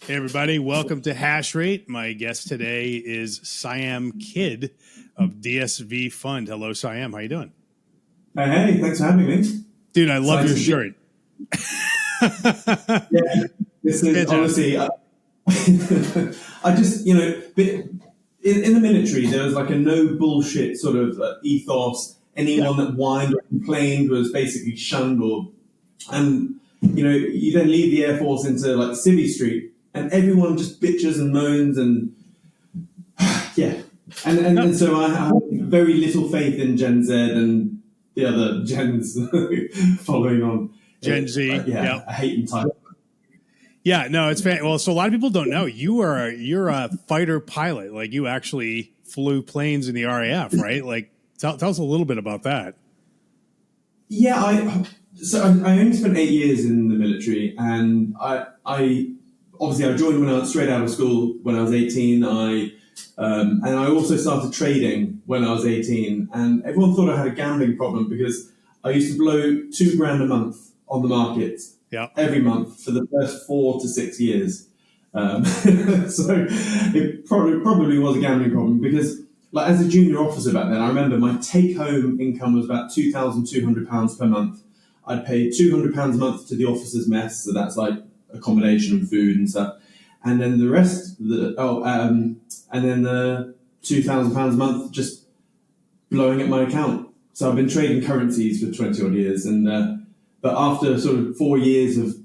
Hey everybody, welcome to Hash Rate. My guest today is Siam Kidd of DSV Fund. Hello, Siam. How you doing? Hey, thanks for having me. Dude, I love your shirt. Yeah, this is honestly, I just, in the military, there was like a no bullshit sort of ethos. Anyone that whined or complained was basically shunned and you then leave the Air Force into like Civvy Street and everyone just bitches and moans and and so I have very little faith in Gen Z and the other gens following on. Gen Z. I hate them type. Yeah, no, it's well. So a lot of people don't know you're a fighter pilot. Like you actually flew planes in the RAF, right? Like tell us a little bit about that. Yeah, I only spent 8 years in the military, and I joined when I was straight out of school when I was 18. And I also started trading when I was 18, and everyone thought I had a gambling problem because I used to blow $2,000 a month on the market every month for the first 4 to 6 years. So it probably was a gambling problem because, like, as a junior officer back then, I remember my take-home income was about £2,200 per month. I'd pay £200 a month to the officers' mess, so that's like accommodation and food and stuff. And then the rest, and then the £2,000 a month just blowing up my account. So I've been trading currencies for 20 odd years, and but after sort of 4 years of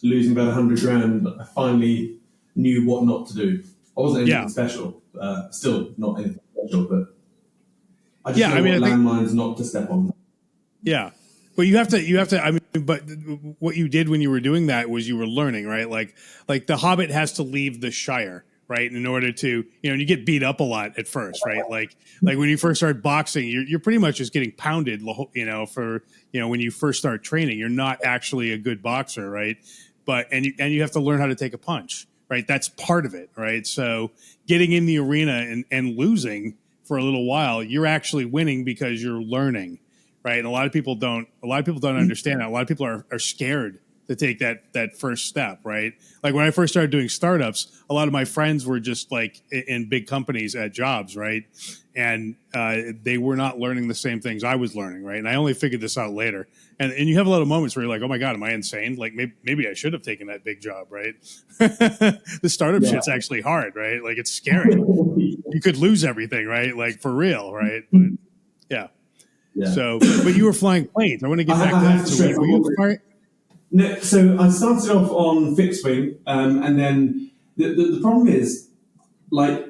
losing about $100,000, I finally knew what not to do. I wasn't anything special, still not anything special, but I just know what landmines not to step on. Yeah. Well, you have to. I mean, but what you did when you were doing that was you were learning, right? Like the Hobbit has to leave the Shire, right? In order to, you get beat up a lot at first, right? Like when you first start boxing, you're pretty much just getting pounded, for when you first start training, you're not actually a good boxer, right? But and you have to learn how to take a punch, right? That's part of it, right? So getting in the arena and losing for a little while, you're actually winning because you're learning. Right. And a lot of people don't understand that. A lot of people are scared to take that first step. Right. Like when I first started doing startups, a lot of my friends were just like in big companies at jobs. Right. And they were not learning the same things I was learning. Right. And I only figured this out later. And you have a lot of moments where you're like, oh, my God, am I insane? Like maybe I should have taken that big job. Right. The startup shit's actually hard. Right. Like it's scary. You could lose everything. Right. Like for real. Right. But yeah. Yeah. So, but you were flying planes. I want to get back to that. So, were you flying? No, so I started off on fixed wing, and then the problem is, like,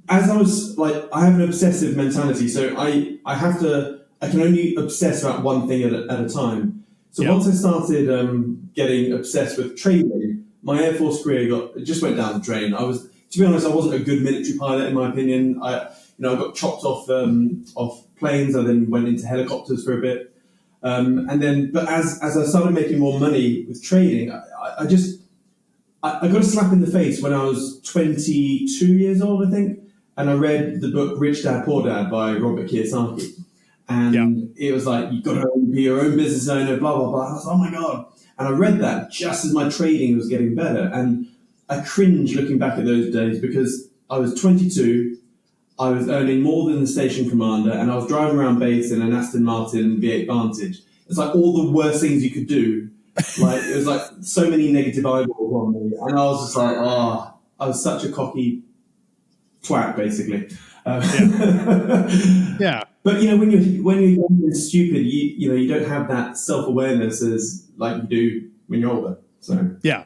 as I was like, I have an obsessive mentality, so I can only obsess about one thing at a time. So once I started getting obsessed with trading, my Air Force career just went down the drain. To be honest, I wasn't a good military pilot in my opinion. I got chopped off planes. I then went into helicopters for a bit, but as I started making more money with trading, I got a slap in the face when I was 22 years old, I think, and I read the book Rich Dad Poor Dad by Robert Kiyosaki, and it was like, you've got to be your own business owner, blah blah blah. I was like, oh my God, and I read that just as my trading was getting better, and I cringe looking back at those days because I was 22. I was earning more than the station commander, and I was driving around base in an Aston Martin V8 Vantage. It's like all the worst things you could do. Like it was like so many negative eyeballs on me, and I was just like, I was such a cocky twat, basically. Yeah. But when you're stupid, you don't have that self-awareness as like you do when you're older. So yeah.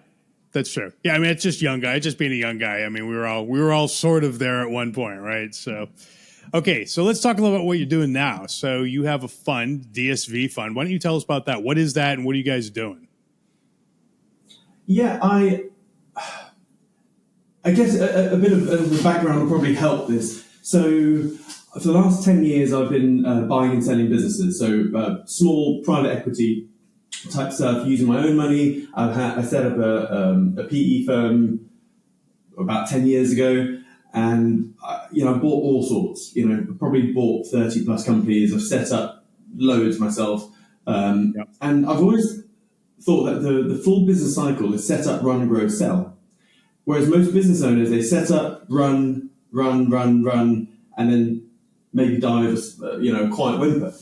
That's true. Yeah, I mean, it's just being a young guy. I mean, we were all sort of there at one point, right? So, okay, so let's talk a little about what you're doing now. So you have a fund, DSV fund. Why don't you tell us about that? What is that, and what are you guys doing? Yeah, I guess a bit of the background will probably help this. So for the last 10 years, I've been buying and selling businesses. So small private equity type stuff using my own money. I set up a PE firm about 10 years ago, and I bought all sorts. Probably bought 30 plus companies. I've set up loads myself, and I've always thought that the full business cycle is set up, run, grow, sell. Whereas most business owners, they set up, run, and then maybe die of a quiet whimper.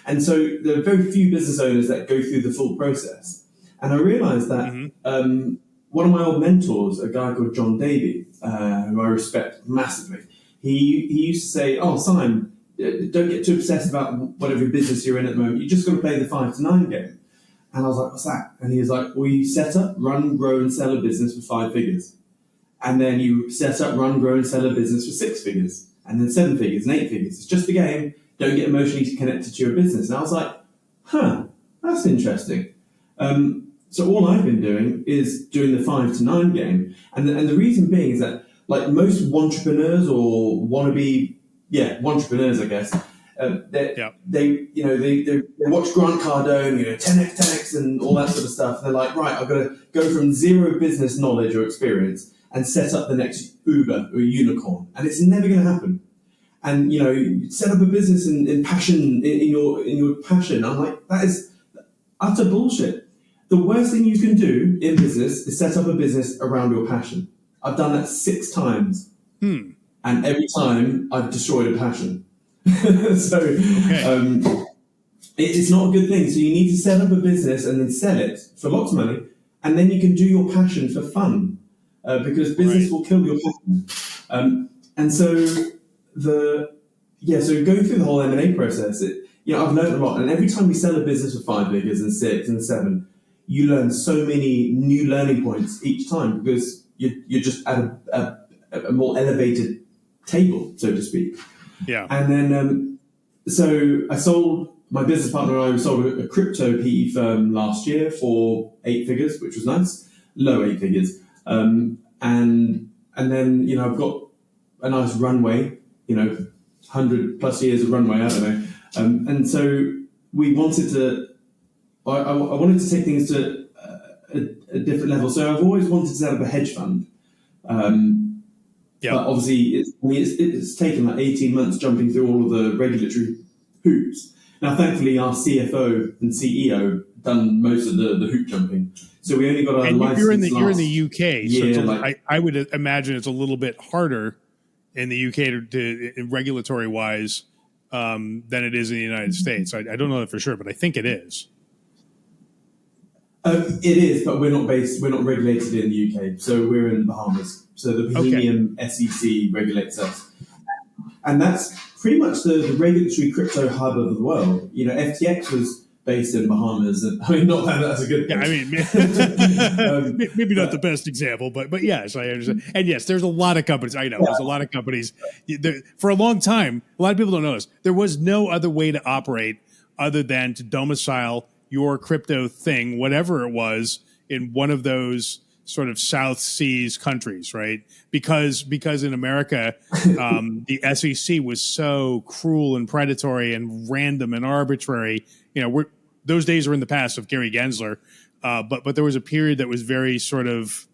And so there are very few business owners that go through the full process. And I realized that one of my old mentors, a guy called John Davey, who I respect massively, he used to say, "Oh, Simon, don't get too obsessed about whatever business you're in at the moment. You're just going to play the 5 to 9 game." And I was like, "What's that?" And he was like, "Well, you set up, run, grow, and sell a business for 5 figures. And then you set up, run, grow, and sell a business for 6 figures. And then 7 figures and 8 figures. It's just a game. Don't get emotionally connected to your business." And I was like, that's interesting. So all I've been doing is doing the 5 to 9 game. And the reason being is that, like most entrepreneurs or entrepreneurs, I guess, they watch Grant Cardone, 10x, 10x, and all that sort of stuff. And they're like, right, I've got to go from zero business knowledge or experience and set up the next Uber or unicorn, and it's never going to happen. And you set up a business in passion, in your passion. I'm like, that is utter bullshit. The worst thing you can do in business is set up a business around your passion. I've done that 6 times, and every time I've destroyed a passion. So it's not a good thing. So you need to set up a business and then sell it for lots of money, and then you can do your passion for fun, because business will kill your passion. And so so going through the whole M&A process, I've learned a lot. And every time we sell a business for 5 figures and 6 and 7, you learn so many new learning points each time, because you're just at a more elevated table, so to speak. Yeah. And then, so I sold, my business partner and I sold a crypto PE firm last year for 8 figures, which was nice, low 8 figures. And then, I've got a nice runway, 100 plus years of runway, I don't know. And so we wanted to, I wanted to take things to a different level. So I've always wanted to set up a hedge fund. But obviously, it's taken like 18 months jumping through all of the regulatory hoops. Now, thankfully, our CFO and CEO done most of the hoop jumping. So we only got our license. You're in the UK, so I would imagine it's a little bit harder in the UK to regulatory wise than it is in the United States. I don't know that for sure, but I think it is. It is, but we're not regulated in the UK, so we're in the Bahamas. So the Bahamian SEC regulates us, and that's pretty much the regulatory crypto hub of the world. FTX was based in Bahamas. And, I mean, not that that's a good thing. Yeah, I mean, maybe not the best example, but yes, I understand. And yes, there's a lot of companies. I know there's a lot of companies. For a long time, a lot of people don't know this. There was no other way to operate other than to domicile your crypto thing, whatever it was, in one of those sort of South Seas countries, right? Because in America, the SEC was so cruel and predatory and random and arbitrary. Those days are in the past of Gary Gensler, but there was a period that was very sort of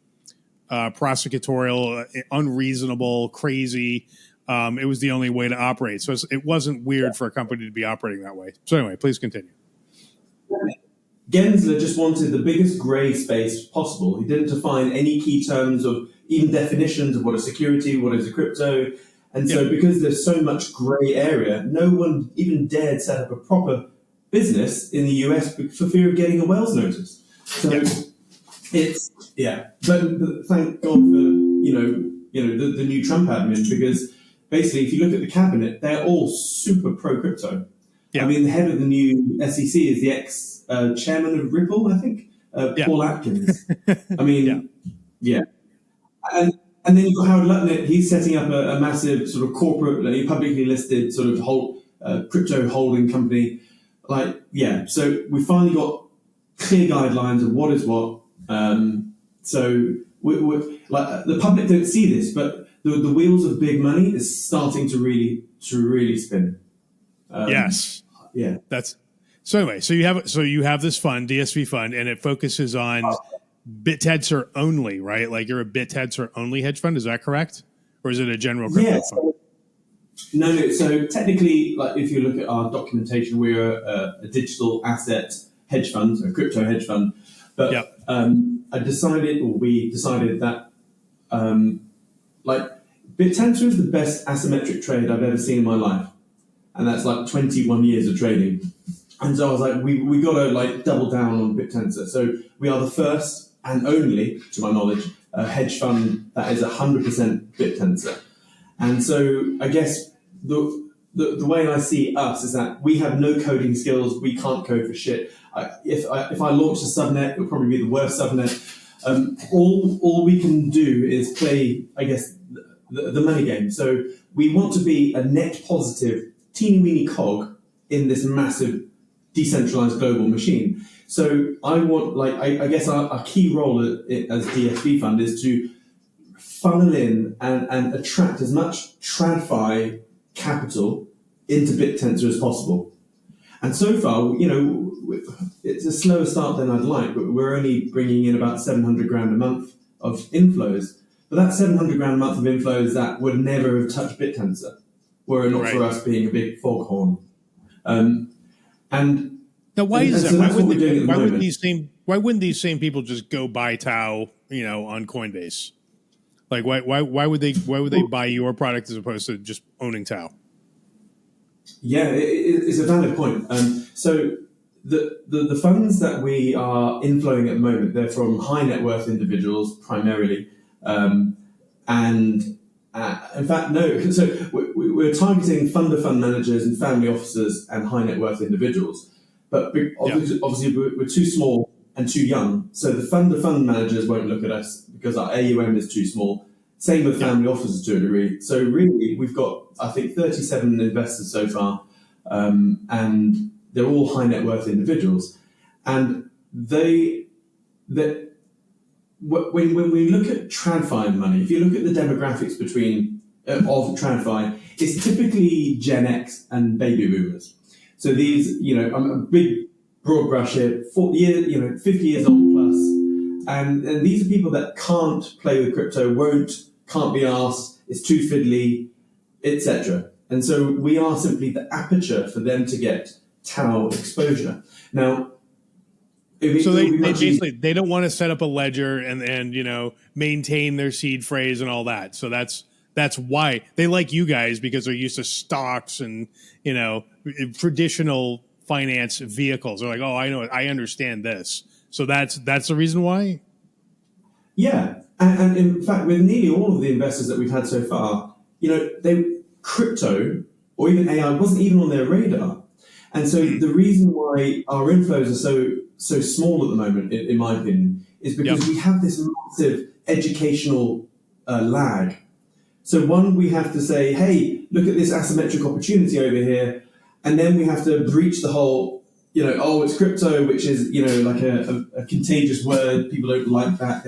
prosecutorial, unreasonable, crazy. It was the only way to operate. So it wasn't weird for a company to be operating that way. So anyway, please continue. Gensler just wanted the biggest grey space possible. He didn't define any key terms of even definitions of what is security, what is a crypto. And so because there's so much grey area, no one even dared set up a proper business in the US for fear of getting a Wells notice. So but thank God for, the new Trump admin, because basically if you look at the cabinet, they're all super pro-crypto. Yeah. I mean, the head of the new SEC is the ex-chairman of Ripple, I think, Paul Atkins. I mean, And then you've got Howard Lutnick. He's setting up a massive sort of corporate, publicly listed sort of crypto holding company. So we finally got clear guidelines of what is what. So we're the public don't see this, but the wheels of big money is starting to really spin. Yes. Yeah. That's so anyway, so you have this fund, DSV fund, and it focuses on BitTensor only, right? Like you're a BitTensor only hedge fund, is that correct? Or is it a general crypto fund? No. So technically, if you look at our documentation, we're a digital asset hedge fund, a crypto hedge fund. But we decided that like BitTensor is the best asymmetric trade I've ever seen in my life, and that's like 21 years of trading. And so I was like, we got to like double down on BitTensor. So we are the first and only, to my knowledge, hedge fund that is 100% BitTensor. And so I guess the way I see us is that we have no coding skills. We can't code for shit. If I launch a subnet, it'll probably be the worst subnet. All we can do is play, I guess, the money game. So we want to be a net positive, teeny weeny cog in this massive decentralized global machine. So I want, like, I guess our key role as DSV fund is to funnel in and attract as much TradFi capital into BitTensor as possible. And so far, you know, it's a slower start than I'd like, but we're only bringing in about 700 grand a month of inflows. But that's 700 grand a month of inflows that would never have touched BitTensor were it not for us being a big foghorn. And now, why is that? So Why wouldn't these same people just go buy TAO, you know, on Coinbase? Like, why would they buy your product as opposed to just owning TAO? Yeah, it's a valid point. So the funds that we are inflowing at the moment, they're from high net worth individuals primarily, and in fact, no. So we're targeting fund-of-fund managers and family officers and high net worth individuals. But obviously we're too small and too young. So the fund-of-fund managers won't look at us because our AUM is too small. Same with family officers to a degree. So really, we've got, I think, 37 investors so far, and they're all high net worth individuals. And when we look at TradFi money, if you look at the demographics of TradFi, it's typically Gen X and baby boomers. So these, you know, I'm a big broad brush here, 50 years old plus, and these are people that can't play with crypto, can't be asked, it's too fiddly, etc. And so we are simply the aperture for them to get TAO exposure. Now, so they basically they don't want to set up a ledger and you know maintain their seed phrase and all that. So that's why they like you guys, because they're used to stocks and, you know, traditional finance vehicles. They're like, oh, I know it, I understand this. So that's the reason why. Yeah, and in fact, with nearly all of the investors that we've had so far, you know, crypto or even AI wasn't even on their radar. And so the reason why our inflows are so small at the moment, in my opinion, is because we have this massive educational lag. So one, we have to say, hey, look at this asymmetric opportunity over here. And then we have to breach the whole, you know, oh, it's crypto, which is, you know, like a contagious word. People don't like that.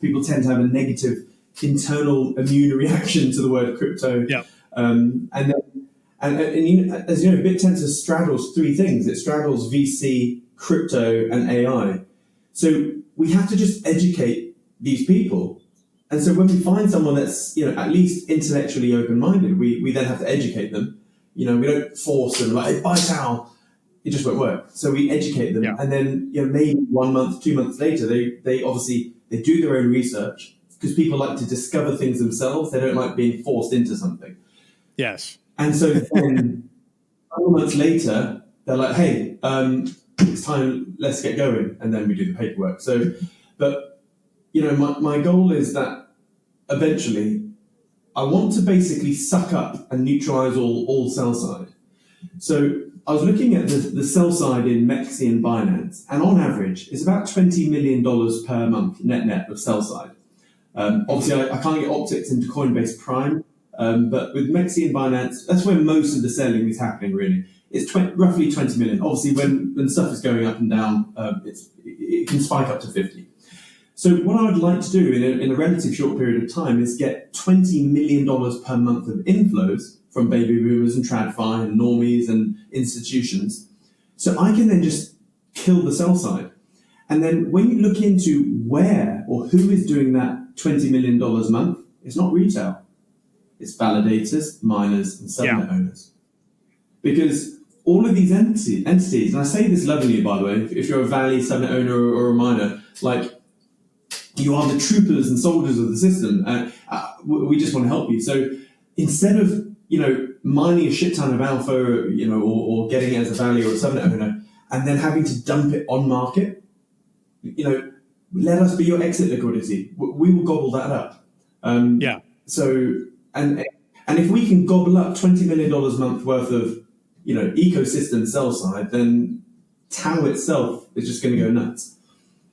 People tend to have a negative internal immune reaction to the word crypto. Yeah. And you know, as you know, BitTensor straddles three things. It straddles VC, crypto, and AI. So we have to just educate these people. And so when we find someone that's, you know, at least intellectually open-minded, we then have to educate them. You know, we don't force them like, hey, buy TAO. It just won't work. So we educate them. Yeah. And then, you know, maybe 1 month, 2 months later, they obviously do their own research, because people like to discover things themselves. They don't like being forced into something. Yes. And so then 4 months later, they're like, hey, it's time, let's get going. And then we do the paperwork. So, but, you know, my goal is that eventually I want to basically suck up and neutralize all sell side. So I was looking at the sell side in Mexi and Binance, and on average, it's about $20 million per month net of sell side. Obviously, I can't get optics into Coinbase Prime, but with Mexi and Binance, that's where most of the selling is happening, really. It's roughly 20 million. Obviously, when stuff is going up and down, it can spike up to 50. So what I would like to do in a relatively short period of time is get $20 million per month of inflows from baby boomers and TradFi and normies and institutions. So I can then just kill the sell side. And then when you look into where or who is doing that $20 million a month, it's not retail. It's validators, miners, and subnet owners. Because all of these entities, and I say this lovingly, by the way, if you're a Valley subnet owner or a miner, like, You are the troopers and soldiers of the system. We just want to help you. So instead of, mining a shit ton of alpha, or getting it as a value or a subnet owner, and then having to dump it on market, let us be your exit liquidity. We will gobble that up. So, and if we can gobble up $20 million a month worth of, ecosystem sell side, then TAO itself is just going to go nuts.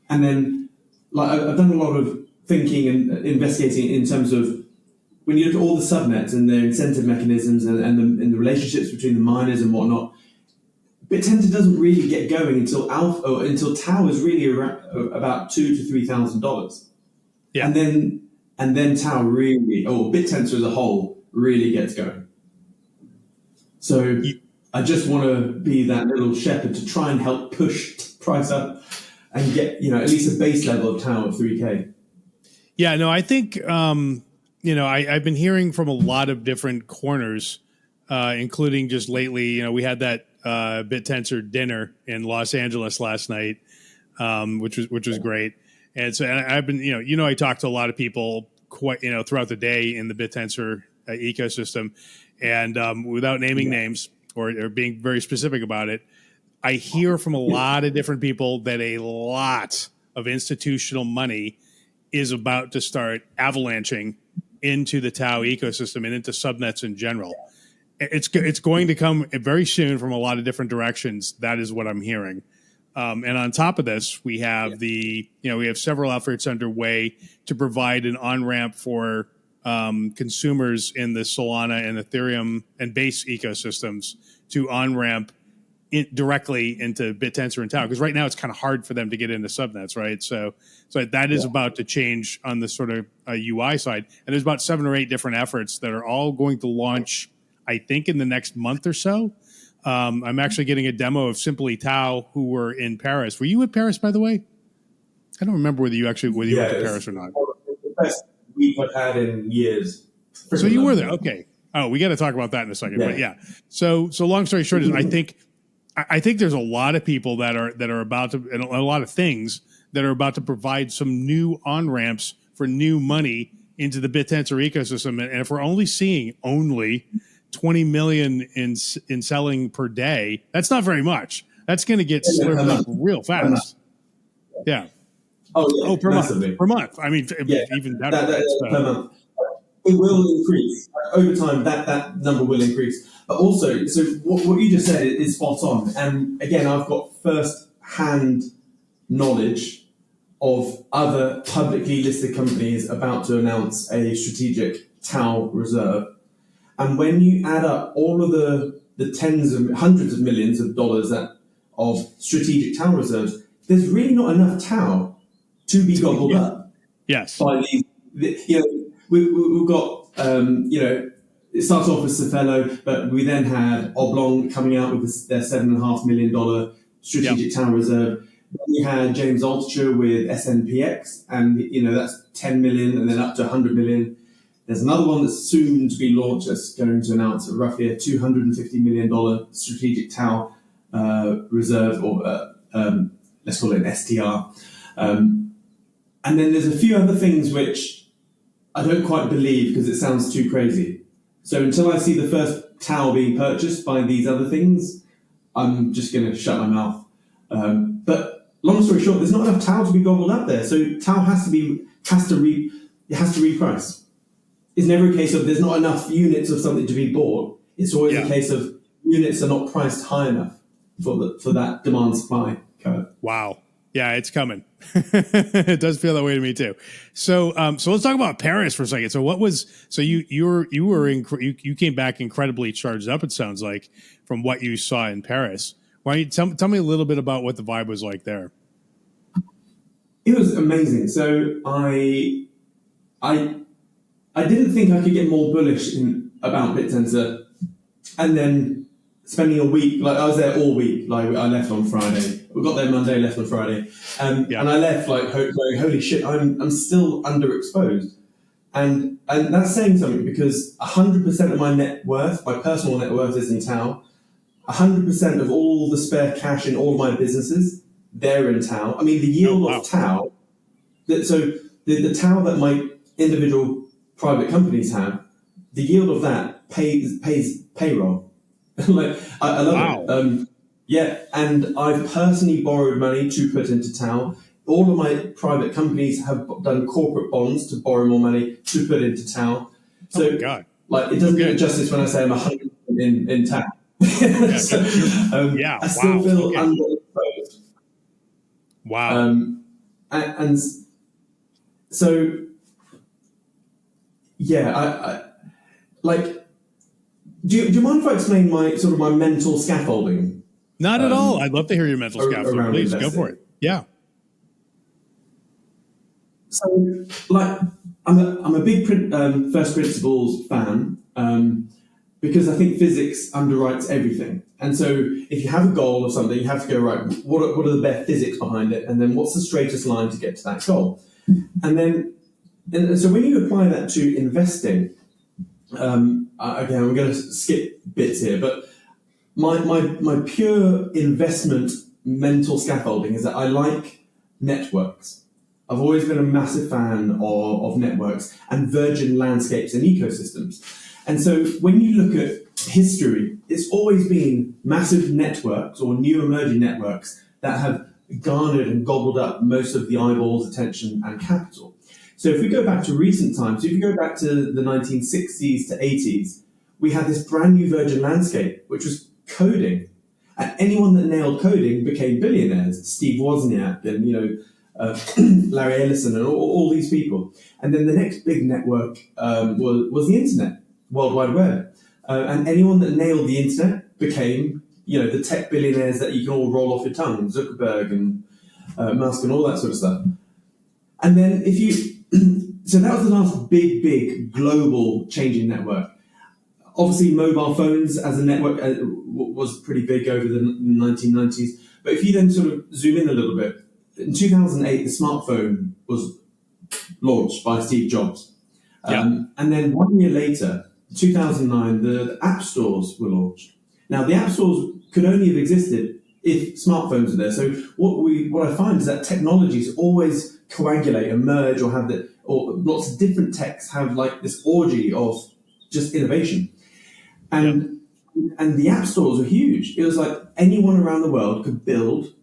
And then, I've done a lot of thinking and investigating in terms of when you look at all the subnets and their incentive mechanisms and the relationships between the miners and whatnot. Bittensor doesn't really get going until TAO is really around about $2,000 to $3,000. Yeah. And then TAO really, Bittensor as a whole really gets going. So I just want to be that little shepherd to try and help push price up and get, at least a base level of TAO of 3K. Yeah, no, I think, I've been hearing from a lot of different corners, including just lately, we had that Bittensor dinner in Los Angeles last night, which was great. And so I've been, I talked to a lot of people quite, throughout the day in the Bittensor ecosystem, and without naming names or being very specific about it, I hear from a lot of different people that a lot of institutional money is about to start avalanching into the TAO ecosystem and into subnets in general. It's going to come very soon from a lot of different directions. That is what I'm hearing. And on top of this, we have we have several efforts underway to provide an on-ramp for consumers in the Solana and Ethereum and Base ecosystems to on-ramp directly into Bittensor and TAO, because right now it's kind of hard for them to get into subnets, right? So that is about to change on the sort of UI side. And there's about 7 or 8 different efforts that are all going to launch, I think, in the next month or so. I'm actually getting a demo of Simply TAO, who were in Paris. Were you in Paris, by the way? I don't remember whether you went to Paris or not. The best week I've had in years. So you were there. Okay. Oh, we got to talk about that in a second. Yeah. But yeah. So long story short is I think there's a lot of people that are about to, and a lot of things that are about to provide some new on-ramps for new money into the Bittensor ecosystem. And if we're only seeing 20 million in selling per day, that's not very much. That's going to get slurped up real fast. Yeah. Per month. I mean, even better. Per month. It will increase over time. That number will increase. But also, so what you just said is spot on. And again, I've got first-hand knowledge of other publicly listed companies about to announce a strategic TAO reserve. And when you add up all of the tens of hundreds of millions of dollars of strategic TAO reserves, there's really not enough TAO to be gobbled up. Yes. By we've got, it starts off with Cefello, but we then had Oblong coming out with their $7.5 million strategic TAO reserve. Then we had James Altucher with SNPX, and that's 10 million, and then up to 100 million. There's another one that's soon to be launched that's going to announce roughly a $250 million strategic TAO reserve, or let's call it an STR. And then there's a few other things which I don't quite believe because it sounds too crazy. So until I see the first TAO being purchased by these other things, I'm just going to shut my mouth. But long story short, there's not enough TAO to be gobbled up there. So TAO has to reprice. It's never a case of there's not enough units of something to be bought. It's always a case of units are not priced high enough for that demand supply curve. Wow. Yeah, it's coming. It does feel that way to me too. So let's talk about Paris for a second. So you came back incredibly charged up, it sounds like, from what you saw in Paris. Why don't you tell me a little bit about what the vibe was like there? It was amazing. So I didn't think I could get more bullish about Bittensor, and then spending a week, I was there all week. I left on Friday. We got there Monday, left on Friday, and I left going, holy shit, I'm still underexposed, and that's saying something, because 100% of my net worth, my personal net worth, is in TAO. 100% of all the spare cash in all of my businesses, they're in TAO. I mean, the yield of TAO So the TAO that my individual private companies have, the yield of that pays payroll. Like I love it. Yeah, and I've personally borrowed money to put into TAO. All of my private companies have done corporate bonds to borrow more money to put into TAO. So, it doesn't do it justice when I say I'm 100 in TAO. So, I still feel underexposed. Wow. And so, yeah, I like. Do you mind if I explain my mental scaffolding? Not at all. I'd love to hear your mental scaffolding. Please go for it. Yeah. So, like, I'm a big first principles fan because I think physics underwrites everything. And so, if you have a goal or something, you have to go right. What are the best physics behind it, and then what's the straightest line to get to that goal? And so when you apply that to investing, again, I'm going to skip bits here, but my pure investment mental scaffolding is that I like networks. I've always been a massive fan of networks and virgin landscapes and ecosystems. And so when you look at history, it's always been massive networks or new emerging networks that have garnered and gobbled up most of the eyeballs, attention, and capital. So if we go back to recent times, if you go back to the 1960s to 80s, we had this brand new virgin landscape, which was coding. And anyone that nailed coding became billionaires. Steve Wozniak and, Larry Ellison and all these people. And then the next big network was the internet, World Wide Web. And anyone that nailed the internet became, the tech billionaires that you can all roll off your tongue, Zuckerberg and Musk and all that sort of stuff. And then so that was the last big global changing network. Obviously, mobile phones as a network was pretty big over the 1990s. But if you then sort of zoom in a little bit, in 2008, the smartphone was launched by Steve Jobs. And then 1 year later, 2009, the app stores were launched. Now, the app stores could only have existed if smartphones were there. So what I find is that technologies always coagulate and merge or lots of different techs have like this orgy of just innovation. And the app stores were huge. It was like anyone around the world could build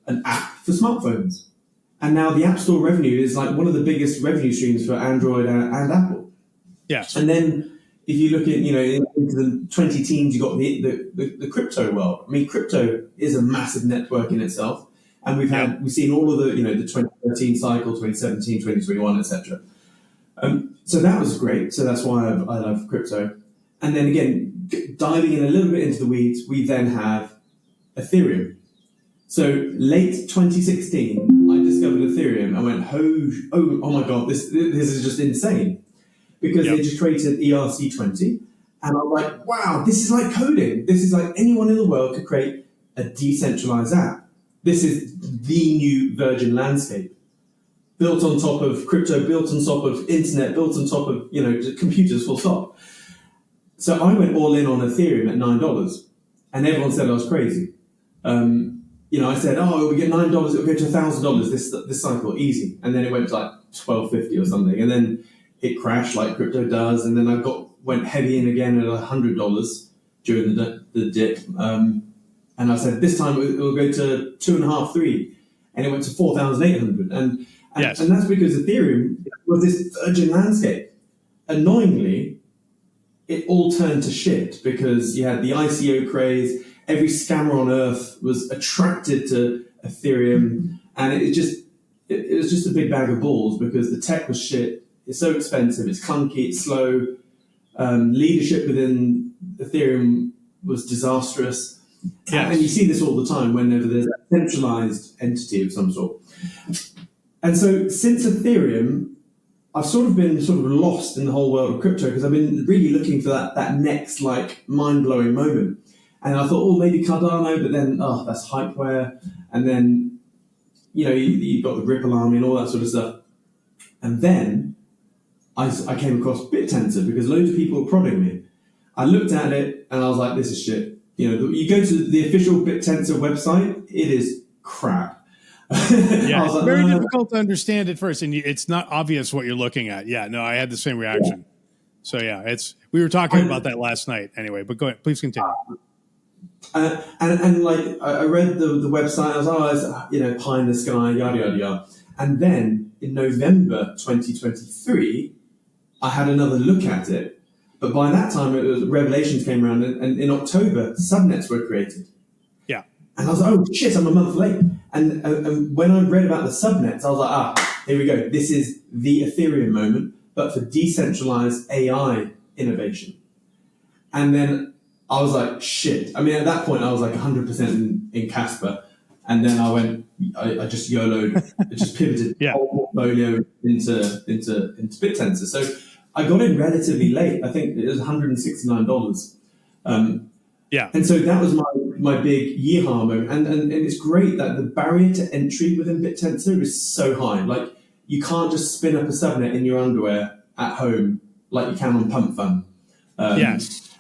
an app for smartphones. And now the App Store revenue is like one of the biggest revenue streams for Android and Apple. Yes. And then if you look at, into the 20 teens, you got the crypto world. I mean, crypto is a massive network in itself. And we've seen all of the 2013 cycle, 2017, 2021, etc. So that was great. So that's why I love crypto. And then again, diving in a little bit into the weeds, we then have Ethereum. So late 2016, I discovered Ethereum. I went, oh my God, this is just insane. Because they just created ERC20. And I'm like, wow, this is like coding. This is like anyone in the world could create a decentralized app. This is the new virgin landscape. Built on top of crypto, built on top of internet, built on top of, computers full stop. So I went all in on Ethereum at $9. And everyone said I was crazy. I said, we get $9, it'll go to $1,000 this cycle, easy. And then it went to like $12.50 or something. And then it crashed like crypto does. And then I went heavy in again at $100 during the dip. And I said, this time it will go to 2.5, 3. And it went to 4,800. And that's because Ethereum was this virgin landscape. Annoyingly, it all turned to shit because you had the ICO craze. Every scammer on earth was attracted to Ethereum, and it was just a big bag of balls because the tech was shit. It's so expensive, it's clunky, it's slow. Leadership within Ethereum was disastrous. Yes. And you see this all the time whenever there's a centralized entity of some sort. And so since Ethereum, I've sort of been lost in the whole world of crypto because I've been really looking for that next like mind-blowing moment. And I thought, maybe Cardano, but then, that's hypeware. And then, you've got the Ripple Army and all that sort of stuff. And then I came across BitTensor because loads of people were prodding me. I looked at it and I was like, this is shit. You go to the official BitTensor website, it is crap. Yeah, I was it's like, very no. difficult to understand at first, and it's not obvious what you're looking at. Yeah, no, I had the same reaction. So yeah, we were talking about that last night anyway. But go ahead, please continue. And like I read the website, I was like, oh, it's, pie in the sky, yada yada yada. And then in November 2023, I had another look at it. But by that time, Revelations came around, and in October, subnets were created. Yeah. And I was like, oh shit, I'm a month late. And when I read about the subnets, I was like, here we go. This is the Ethereum moment, but for decentralized AI innovation. And then I was like, shit. I mean, at that point, I was like 100% in Casper. And then I just YOLO'd, I just pivoted the whole portfolio into BitTensor. So I got in relatively late. I think it was $169. And so that was my big yeehaw moment. And it's great that the barrier to entry within BitTensor is so high. Like, you can't just spin up a subnet in your underwear at home like you can on Pump Fun. Yes.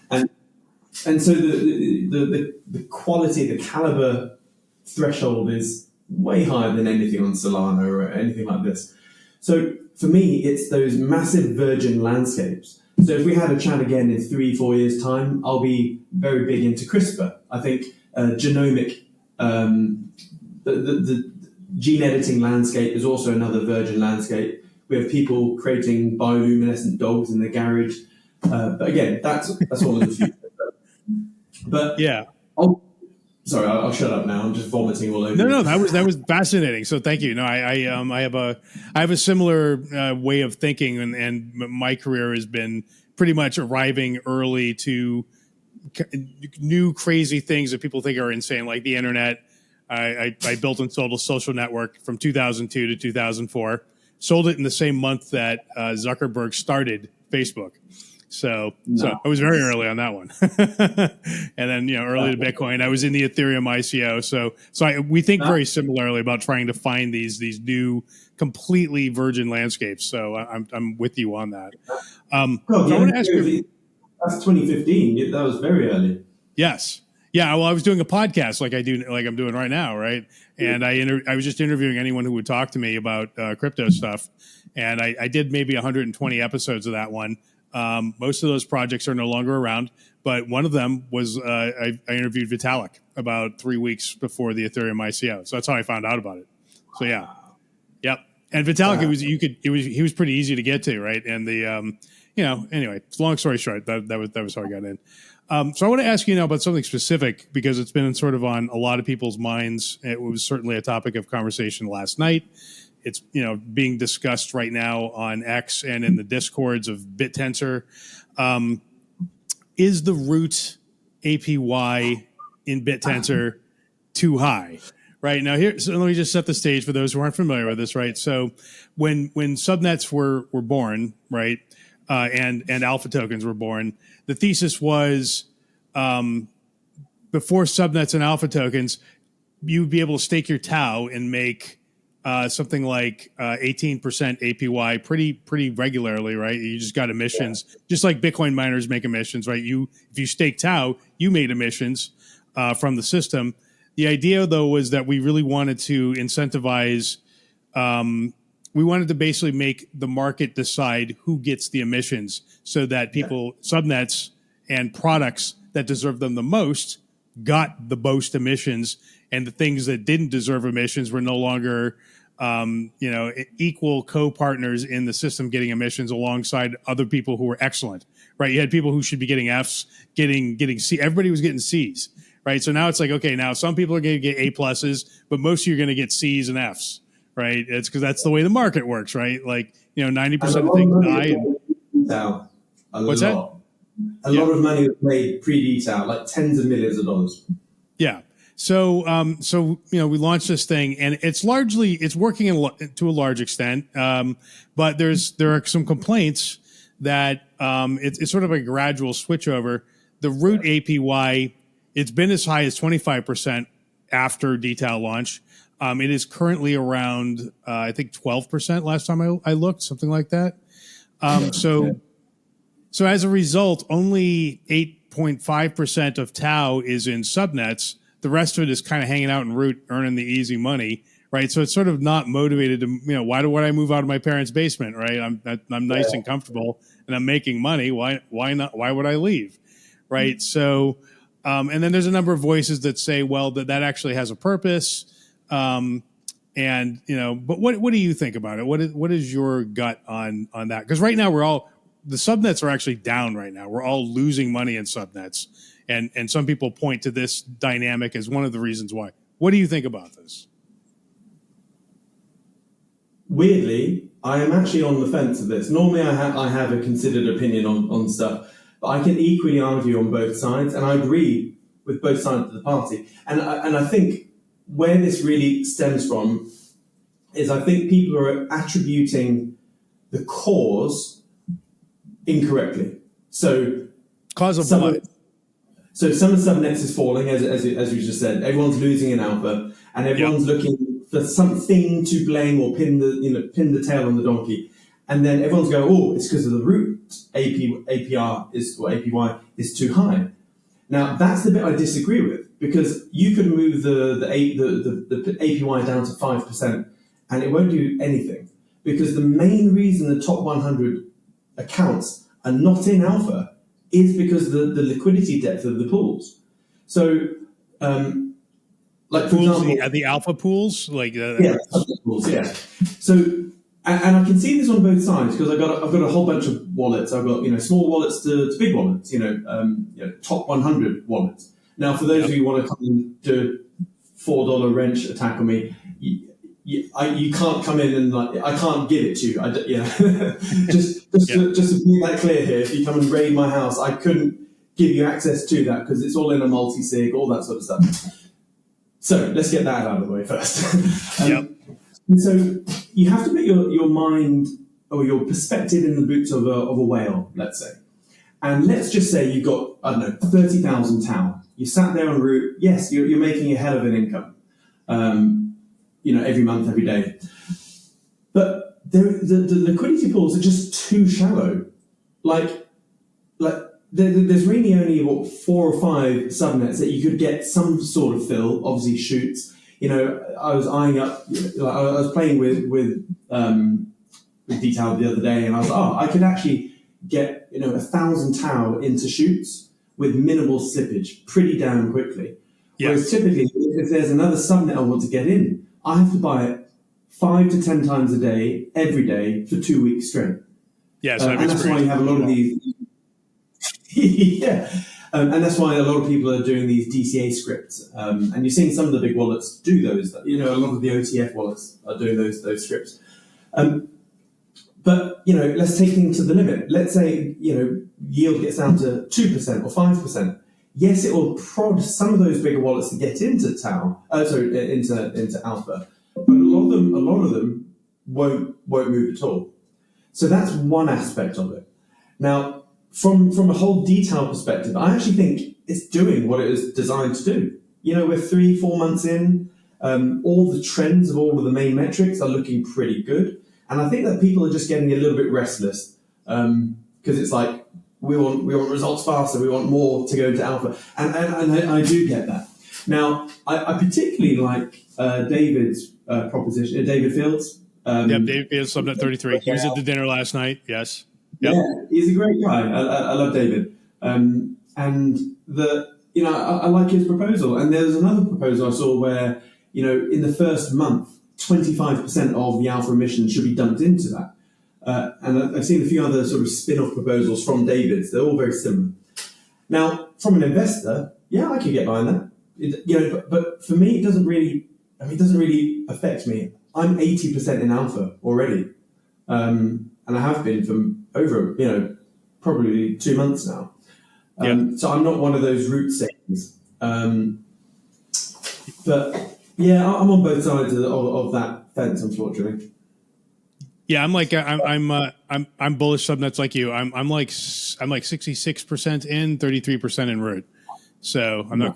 And so the quality, the caliber threshold is way higher than anything on Solana or anything like this. So for me, it's those massive virgin landscapes. So if we had a chat again in 3-4 years' time, I'll be very big into CRISPR. I think genomic, the gene editing landscape is also another virgin landscape. We have people creating bioluminescent dogs in the garage. But again, that's all in the future. But yeah. Sorry, I'll shut up now. I'm just vomiting all over. No, that was fascinating. So thank you. No, I have a similar way of thinking, and my career has been pretty much arriving early to new crazy things that people think are insane, like the internet. I built and sold a social network from 2002 to 2004. Sold it in the same month that Zuckerberg started Facebook. So I was very early on that one. And then, early to Bitcoin, I was in the Ethereum ICO. So we think very similarly about trying to find these new completely virgin landscapes. So I'm with you on that. So I want to ask you, that's 2015. That was very early. Yes. Yeah. Well, I was doing a podcast like I'm doing right now. Right. And I was just interviewing anyone who would talk to me about crypto stuff. And I did maybe 120 episodes of that one. Most of those projects are no longer around, but one of them was I interviewed Vitalik about 3 weeks before the Ethereum ICO. So that's how I found out about it. So yeah, yep. And Vitalik, he was pretty easy to get to, right? And the anyway, long story short, that was how I got in. So I want to ask you now about something specific because it's been sort of on a lot of people's minds. It was certainly a topic of conversation last night. It's being discussed right now on X and in the discords of BitTensor. Is the root APY in BitTensor too high? Right now, so let me just set the stage for those who aren't familiar with this. Right, so when subnets were born, right, and alpha tokens were born, the thesis was before subnets and alpha tokens, you'd be able to stake your TAO and make something like 18% APY pretty regularly, right? You just got emissions, just like Bitcoin miners make emissions, right? If you stake TAO, you made emissions from the system. The idea, though, was that we really wanted to incentivize. We wanted to basically make the market decide who gets the emissions, so that people, subnets, and products that deserve them the most got the most emissions, and the things that didn't deserve emissions were no longer equal co-partners in the system getting emissions alongside other people who were excellent, right? You had people who should be getting Fs, getting C. Everybody was getting Cs, right? So now it's like, okay, now some people are going to get A pluses, but most of you are going to get Cs and Fs, right? It's because that's the way the market works, right? Like, 90% of things die. What's that? A lot of money was made pre-DTAO, like tens of millions of dollars. Yeah. So we launched this thing, and it's working to a large extent. But there are some complaints that it's sort of a gradual switchover. The root APY, it's been as high as 25% after DTAO launch. It is currently around I think 12% last time I looked, something like that. So as a result, only 8.5% of TAO is in subnets. The rest of it is kind of hanging out in root, earning the easy money, right? So it's sort of not motivated to, why would I move out of my parents' basement, right? I'm nice and comfortable and I'm making money. Why not? Why would I leave? Right. So, and then there's a number of voices that say, well, that actually has a purpose. But what do you think about it? What is your gut on that? Because right now the subnets are actually down right now. We're all losing money in subnets. And some people point to this dynamic as one of the reasons why. What do you think about this? Weirdly, I am actually on the fence of this. Normally, I have a considered opinion on stuff, but I can equally argue on both sides, and I agree with both sides of the party. And I think where this really stems from is I think people are attributing the cause incorrectly. So, cause of what? So some of subnets is falling, as you just said. Everyone's losing in alpha, and everyone's looking for something to blame or pin the tail on the donkey. And then everyone's going, oh, it's because of the root APR or APY is too high. Now that's the bit I disagree with, because you could move the APY down to 5%, and it won't do anything, because the main reason the top 100 accounts are not in alpha is because the liquidity depth of the pools. So, like for pools, example, the alpha pools, pools, yeah. So, and I can see this on both sides, because I've got a whole bunch of wallets. I've got small wallets to big wallets. Top 100 wallets. Now, for those of you who want to come and do a $4 wrench attack on me, you can't come in and I can't give it to you. Just to be that clear here, if you come and raid my house, I couldn't give you access to that, because it's all in a multi-sig, all that sort of stuff. So let's get that out of the way first. And so you have to put your mind or your perspective in the boots of a whale, let's say. And let's just say you've got, 30,000 TAO. You sat there en route. Yes, you're making a hell of an income. Every month, every day. But the liquidity pools are just too shallow. There's really only 4 or 5 subnets that you could get some sort of fill. Obviously, shoots. I was eyeing up. I was playing with detail the other day, and I was I could actually get 1,000 TAO into shoots with minimal slippage pretty damn quickly. Yeah. Whereas typically, if there's another subnet I want to get in, I have to buy it 5 to 10 times a day, every day, for 2 weeks straight. Yes, and that's why you have a lot of these. And that's why a lot of people are doing these DCA scripts. And you're seeing some of the big wallets do those. A lot of the OTF wallets are doing those scripts. But let's take things to the limit. Let's say yield gets down to 2% or 5%. Yes, it will prod some of those bigger wallets to get into TAO, into alpha, but a lot of them won't move at all. So that's one aspect of it. Now, from a whole detail perspective, I actually think it's doing what it is designed to do. We're 3-4 months in. All the trends of all of the main metrics are looking pretty good, and I think that people are just getting a little bit restless, because it's like, we want results faster. We want more to go into alpha, and I do get that. Now, I particularly like David's proposition. David Fields. David Fields, Subnet 33. He was at the dinner last night. Yes. Yep. Yeah, he's a great guy. I love David, and I like his proposal. And there's another proposal I saw where in the first month, 25% of the alpha emissions should be dumped into that. And I've seen a few other sort of spin-off proposals from David's. They're all very similar. Now, from an investor, I could get behind that. But for me, it doesn't really affect me. I'm 80% in alpha already, and I have been for over probably 2 months now. So I'm not one of those root savings. But I'm on both sides of that fence, unfortunately. Yeah, I'm bullish subnets like you. I'm like 66% in, 33% en route. So I'm not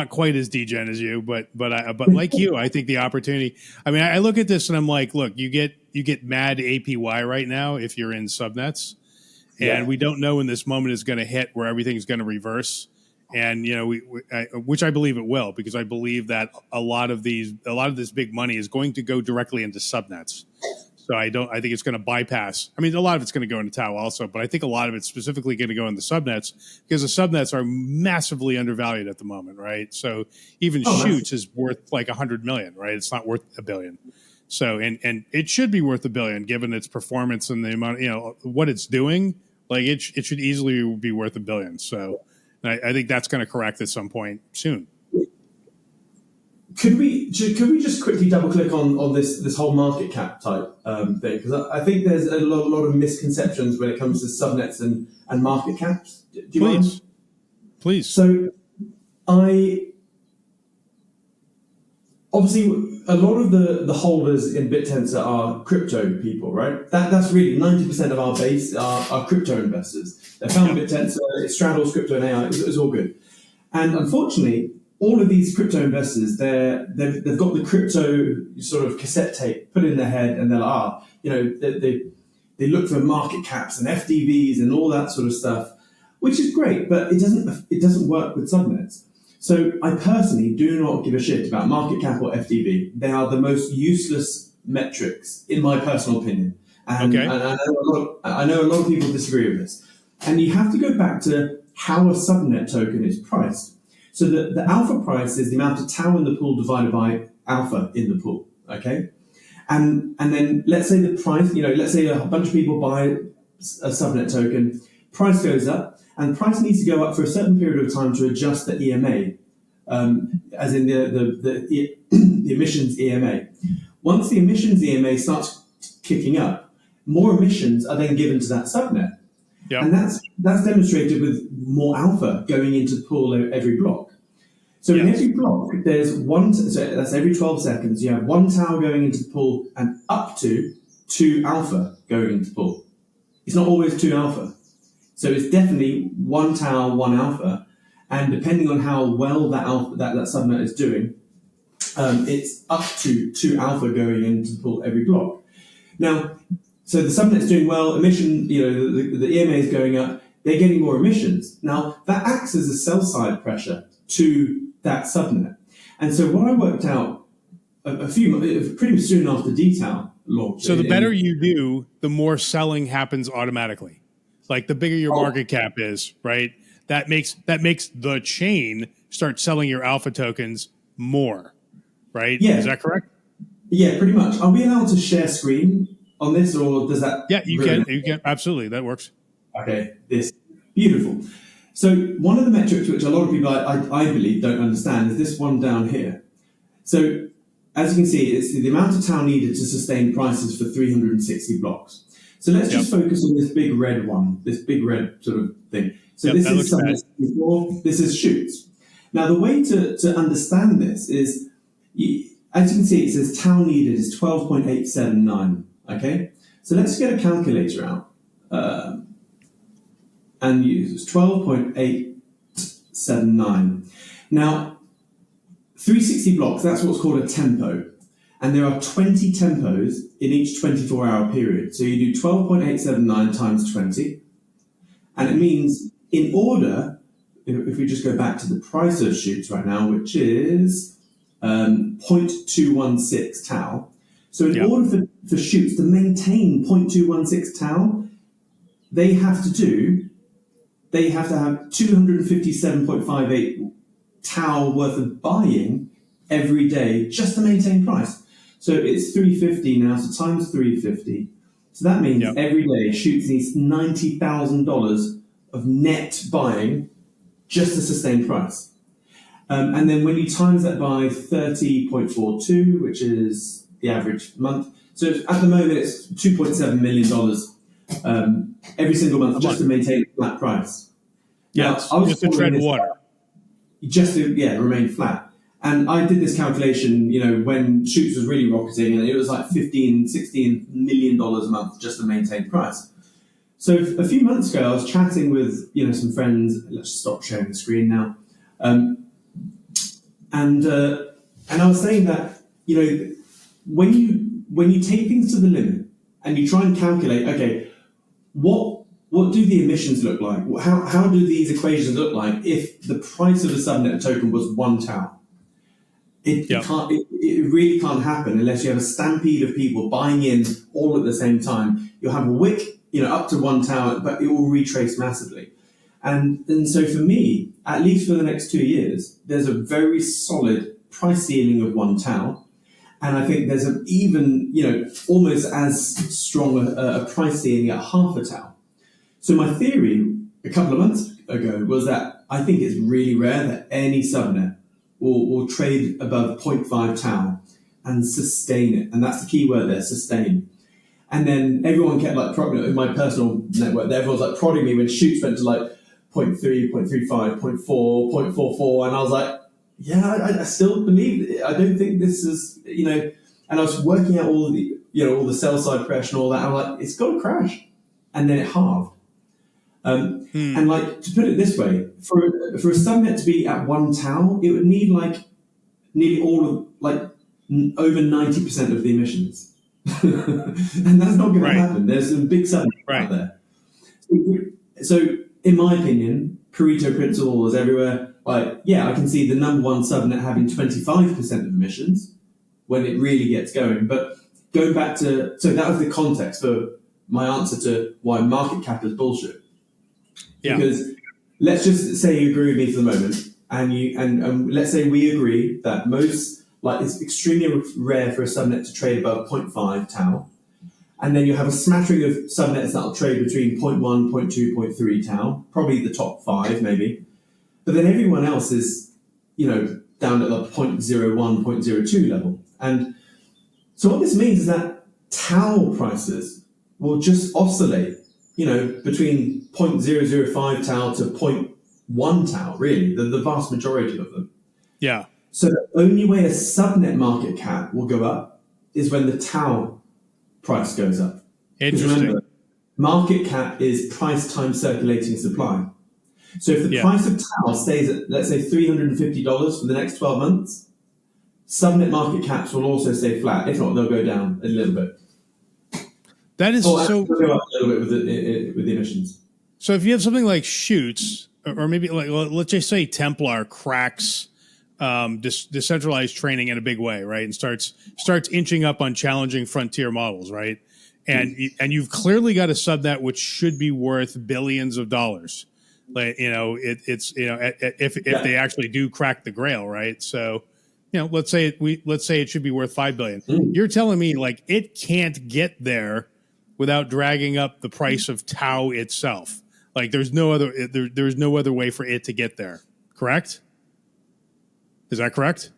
quite as degen as you, but like you, I think the opportunity. I mean, I look at this and I'm like, look, you get mad APY right now if you're in subnets, and we don't know when this moment is going to hit where everything's going to reverse, and which I believe it will, because I believe that a lot of this big money is going to go directly into subnets. So I think it's going to bypass. I mean, a lot of it's going to go into TAO also, but I think a lot of it's specifically going to go into subnets, because the subnets are massively undervalued at the moment, right? So even Shoots is worth like 100 million, right? It's not worth $1 billion. So and it should be worth $1 billion given its performance and the amount, what it's doing. Like it should easily be worth $1 billion. So I think that's going to correct at some point soon. Could we just quickly double click on this whole market cap type thing? Because I think there's a lot of misconceptions when it comes to subnets and market caps. Do you mind? Please. So obviously a lot of the holders in BitTensor are crypto people, right? That's really 90% of our base are crypto investors. They found BitTensor, it straddles crypto and AI. It's all good. And unfortunately, all of these crypto investors, they've got the crypto sort of cassette tape put in their head, and they're like, they look for market caps and FDVs and all that sort of stuff, which is great, but it doesn't work with subnets. So I personally do not give a shit about market cap or FDV. They are the most useless metrics, in my personal opinion. And I know a lot of people disagree with this. And you have to go back to how a subnet token is priced. So the alpha price is the amount of tau in the pool divided by alpha in the pool, okay? And then let's say the price, let's say a bunch of people buy a subnet token, price goes up, and price needs to go up for a certain period of time to adjust the EMA, as in the emissions EMA. Once the emissions EMA starts kicking up, more emissions are then given to that subnet. Yep. And that's demonstrated with more alpha going into the pool every block. So in every block, there's so that's every 12 seconds, you have 1 tau going into the pool and up to 2 alpha going into the pool. It's not always 2 alpha. So it's definitely 1 tau, 1 alpha. And depending on how well that subnet is doing, it's up to 2 alpha going into the pool every block. Now, so the subnet's doing well, emission, the EMA is going up, they're getting more emissions. Now, that acts as a sell-side pressure to that subnet. And so what I worked out pretty soon after DTAO launch. So the better you do, the more selling happens automatically. Like the bigger your market cap is, right? That makes the chain start selling your alpha tokens more, right? Yeah. Is that correct? Yeah, pretty much. Are we allowed to share screen on this, or does that? Yeah, you can. Absolutely. That works. Okay, beautiful. So one of the metrics which a lot of people, I believe, don't understand is this one down here. So as you can see, it's the amount of tau needed to sustain prices for 360 blocks. So let's just focus on this big red one, this big red sort of thing. So this is something before, this is Shoots. Now the way to understand this is, as you can see, it says tau needed is 12.879. Okay, so let's get a calculator out and use 12.879. Now, 360 blocks, that's what's called a tempo. And there are 20 tempos in each 24-hour period. So you do 12.879 times 20. And it means in order, if we just go back to the price of Shoots right now, which is 0.216 tau. So in order for Shoots to maintain 0.216 tau, they have to have 257.58 tau worth of buying every day just to maintain price. So it's 350 now, so times 350. So that means every day Shoots needs $90,000 of net buying just to sustain price. And then when you times that by 30.42, which is the average month, so at the moment it's $2.7 million every single month just to maintain a flat price. Yes, just to tread water. Just to remain flat. And I did this calculation, when Shoots was really rocketing, and it was like $16 million a month just to maintain price. So a few months ago, I was chatting with some friends. Let's stop sharing the screen now. And I was saying that when you take things to the limit and you try and calculate, okay, what what do the emissions look like? How do these equations look like if the price of a subnet token was 1 TAO? It really can't happen unless you have a stampede of people buying in all at the same time. You'll have a wick, up to 1 TAO, but it will retrace massively. And so for me, at least for the next 2 years, there's a very solid price ceiling of 1 TAO. And I think there's an even, almost as strong a price ceiling at half a TAO. So my theory a couple of months ago was that I think it's really rare that any subnet will trade above 0.5 TAO and sustain it. And that's the key word there, sustain. And then everyone kept in my personal network, everyone's prodding me when shoots went to 0.3, 0.35, 0.4, 0.44. And I was like, yeah, I still believe it. I don't think this is, and I was working out all the sell side pressure and all that. And I'm like, it's got to crash. And then it halved. And to put it this way, for a subnet to be at 1 TAO, it would need nearly all of over 90% of the emissions. And that's not going to happen. There's some big subnets out there. So in my opinion, Pareto principle is everywhere. I can see the number one subnet having 25% of emissions when it really gets going. But going back to, so that was the context for my answer to why market cap is bullshit. Yeah. Because let's just say you agree with me for the moment, and let's say we agree that it's extremely rare for a subnet to trade above 0.5 TAO, and then you have a smattering of subnets that will trade between 0.1, 0.2, 0.3 TAO, probably the top 5 maybe, but then everyone else is down at the 0.01, 0.02 level. And so what this means is that TAO prices will just oscillate between 0.005 TAO to 0.1 TAO, really, the vast majority of them. Yeah. So the only way a subnet market cap will go up is when the TAO price goes up. Interesting. Remember, market cap is price times circulating supply. So if the price of TAO stays at, let's say, $350 for the next 12 months, subnet market caps will also stay flat. If not, they'll go down a little bit. That is so go up a little bit with the emissions. So if you have something like Shoots, or maybe let's just say Templar cracks decentralized training in a big way, right, and starts inching up on challenging frontier models, right, and you've clearly got a subnet which should be worth billions of dollars, if they actually do crack the Grail, right? So let's say it should be worth $5 billion. You're telling me it can't get there without dragging up the price of TAO itself. There's no other way for it to get there. Correct? Is that correct?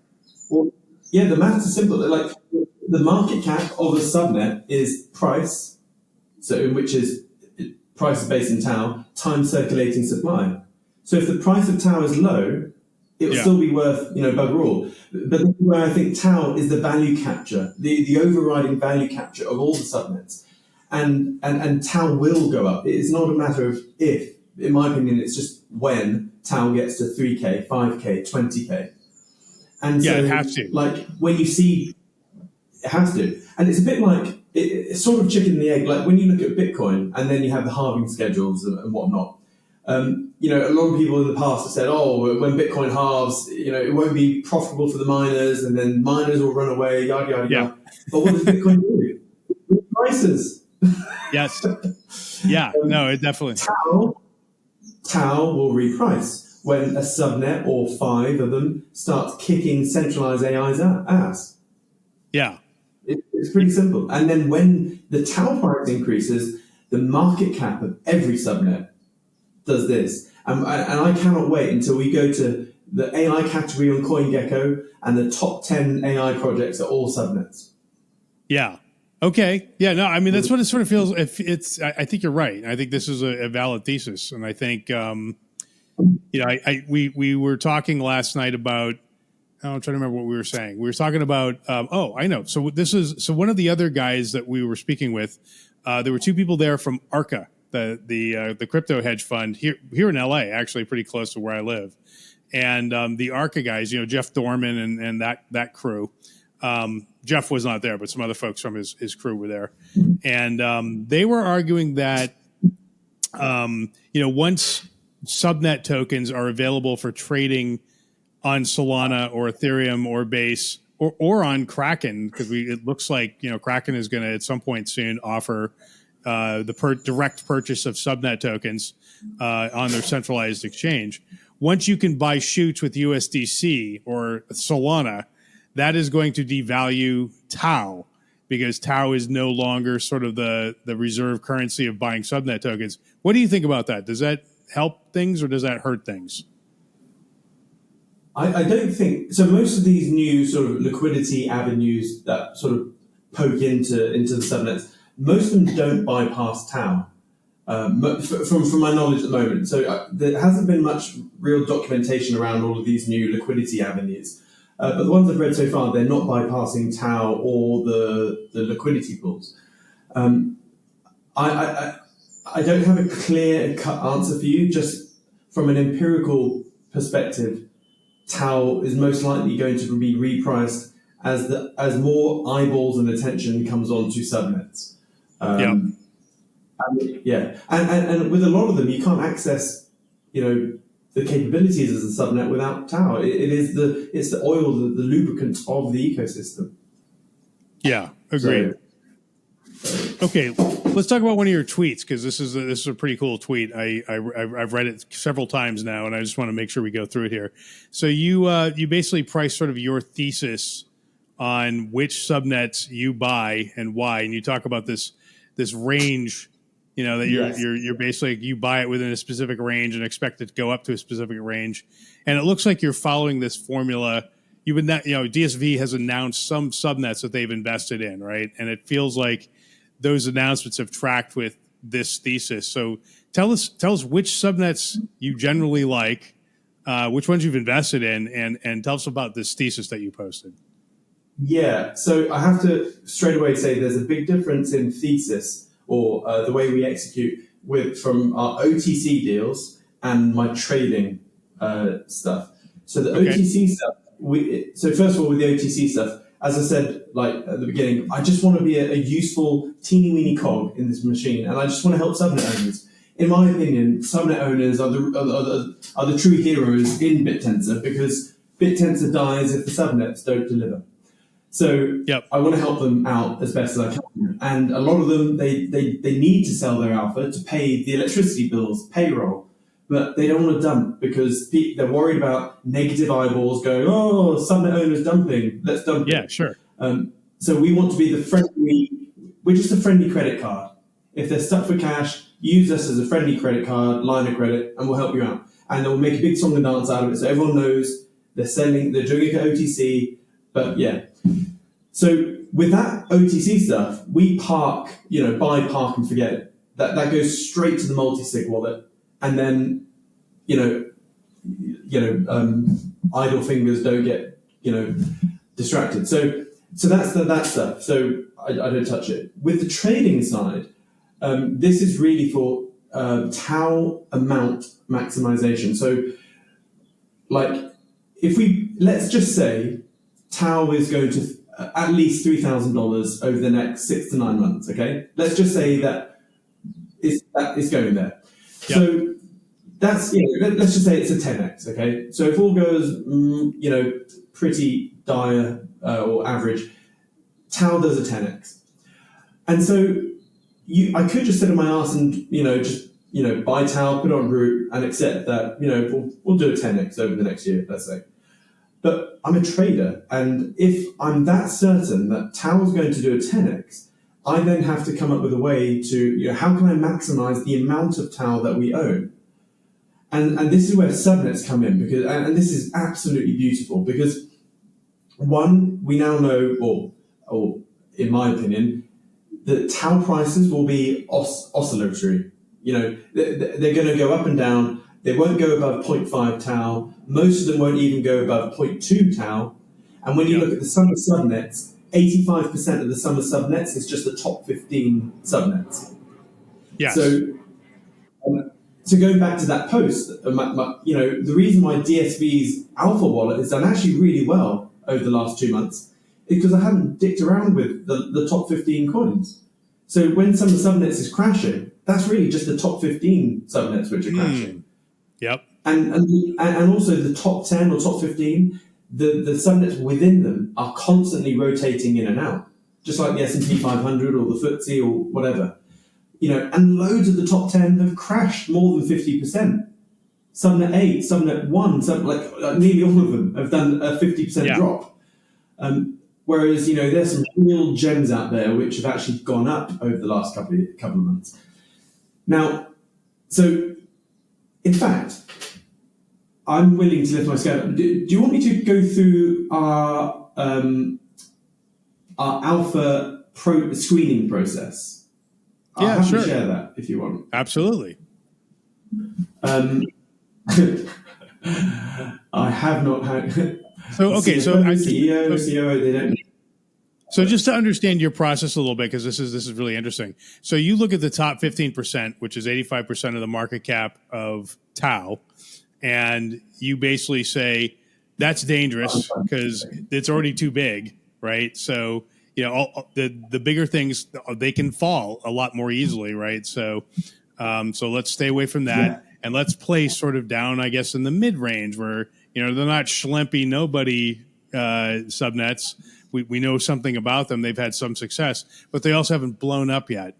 Well, yeah, the math is simple. The market cap of a subnet is price, which is price based in TAO, times circulating supply. So if the price of TAO is low, it will still be worth, bugger all. But this is where I think TAO is the value capture, the overriding value capture of all the subnets. And TAO will go up. It's not a matter of if. In my opinion, it's just when TAO gets to 3K, 5K, 20K. And so, it has to. When you see, it has to. And it's a bit it's sort of chicken and the egg. When you look at Bitcoin and then you have the halving schedules and whatnot. A lot of people in the past have said, when Bitcoin halves, it won't be profitable for the miners, and then miners will run away, yada, yada, yada. But what does Bitcoin do? It prices. Yes. Yeah. No, it definitely. TAO will reprice when a subnet or 5 of them starts kicking centralized AI's ass. Yeah. It's pretty simple. And then when the TAO price increases, the market cap of every subnet does this. And I cannot wait until we go to the AI category on CoinGecko and the top 10 AI projects are all subnets. Yeah. Okay. Yeah. No. I mean, that's what it sort of feels. I think you're right. I think this is a valid thesis, and I think we were talking last night about. I'm trying to remember what we were saying. We were talking about. I know. So one of the other guys that we were speaking with. There were 2 people there from Arca, the crypto hedge fund here in LA, actually pretty close to where I live, and the Arca guys. Jeff Dorman and that crew. Jeff was not there, but some other folks from his crew were there. And they were arguing that once subnet tokens are available for trading on Solana or Ethereum or Base or on Kraken, because it looks like Kraken is going to at some point soon offer direct purchase of subnet tokens on their centralized exchange. Once you can buy shoots with USDC or Solana, that is going to devalue TAO, because TAO is no longer sort of the reserve currency of buying subnet tokens. What do you think about that? Does that help things or does that hurt things? I don't think so. Most of these new sort of liquidity avenues that sort of poke into the subnets, most of them don't bypass TAO. From my knowledge at the moment, so there hasn't been much real documentation around all of these new liquidity avenues. But the ones I've read so far, they're not bypassing TAO or the liquidity pools. I don't have a clear-cut answer for you. Just from an empirical perspective, TAO is most likely going to be repriced as more eyeballs and attention comes onto subnets. And with a lot of them, you can't access, the capabilities as a subnet without TAO. It's the oil, the lubricant of the ecosystem. Yeah, agreed. Okay, let's talk about one of your tweets, because this is a pretty cool tweet. I've read it several times now, and I just want to make sure we go through it here. So you basically price sort of your thesis on which subnets you buy and why, and you talk about this range. That you're basically, you buy it within a specific range and expect it to go up to a specific range, and it looks like you're following this formula. DSV has announced some subnets that they've invested in, right? And it feels like those announcements have tracked with this thesis. So tell us which subnets you generally like, which ones you've invested in, and tell us about this thesis that you posted. Yeah, so I have to straight away say there's a big difference in thesis or the way we execute from our OTC deals and my trading stuff. So the OTC stuff, so first of all, with the OTC stuff, as I said, like at the beginning, I just want to be a useful teeny weeny cog in this machine, and I just want to help subnet owners. In my opinion, subnet owners are the true heroes in BitTensor, because BitTensor dies if the subnets don't deliver. So I want to help them out as best as I can. And a lot of them, they need to sell their alpha to pay the electricity bills, payroll, but they don't want to dump because they're worried about negative eyeballs going, oh, subnet owners dumping, let's dump it. Yeah, sure. So we want to be we're just a friendly credit card. If they're stuck for cash, use us as a friendly credit card, line of credit, and we'll help you out. And we'll make a big song and dance out of it so everyone knows they're doing it at OTC, but yeah. So with that OTC stuff, we park, buy, park, and forget it. That goes straight to the multi-sig wallet, and then, idle fingers don't get, distracted. So that's that stuff. So I don't touch it. With the trading side, this is really for TAO amount maximization. So, like, let's just say TAO is going to at least $3,000 over the next 6 to 9 months. Okay, let's just say that it's going there. Yep. So that's let's just say it's a 10x. Okay, so if all goes pretty dire or average, TAO does a 10x, and so I could just sit on my ass and buy TAO, put it on route, and accept that we'll do a 10x over the next year, let's say. But I'm a trader, and if I'm that certain that TAO is going to do a 10x, I then have to come up with a way to, how can I maximize the amount of TAO that we own? And this is where subnets come in, because and this is absolutely beautiful, because one, we now know, or in my opinion, that TAO prices will be oscillatory. They're going to go up and down. They won't go above 0.5 TAO. Most of them won't even go above 0.2 TAO. And when you look at the sum of subnets, 85% of the sum of subnets is just the top 15 subnets. Yes. So going back to that post, the reason why DSV's Alpha wallet has done actually really well over the last 2 months is because I haven't dicked around with the top 15 coins. So when some of the subnets is crashing, that's really just the top 15 subnets which are crashing. Yep. And also the top 10 or top 15, the subnets within them are constantly rotating in and out, just like the S&P 500 or the FTSE or whatever. And loads of the top 10 have crashed more than 50%. Subnet 8, Subnet 1, nearly all of them have done a 50% drop. Whereas, there's some real gems out there which have actually gone up over the last couple of months. Now, so in fact, I'm willing to lift my skirt. Do you want me to go through our alpha screening process? I'll happily share that if you want. Absolutely. I have not had. So okay, CEO, COO, they don't. So just to understand your process a little bit, because this is really interesting. So you look at the top 15%, which is 85% of the market cap of TAO, and you basically say that's dangerous because it's already too big, right? So the bigger things, they can fall a lot more easily, right? So let's stay away from that. Yeah. And let's play sort of down, I guess, in the mid range where they're not schleppy nobody subnets. We know something about them. They've had some success, but they also haven't blown up yet.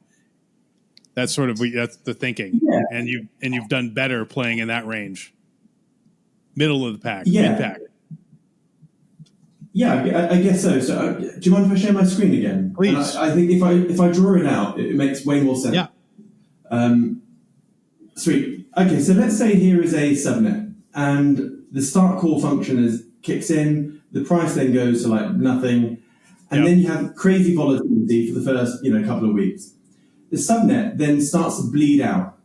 That's that's the thinking. Yeah. And you've done better playing in that range, middle of the pack, mid pack. Yeah, I guess so. So, do you mind if I share my screen again? Please. And I think if I draw it out, it makes way more sense. Yeah. Sweet. Okay, so let's say here is a subnet, and the start call function kicks in. The price then goes to nothing, and then you have crazy volatility for the first couple of weeks. The subnet then starts to bleed out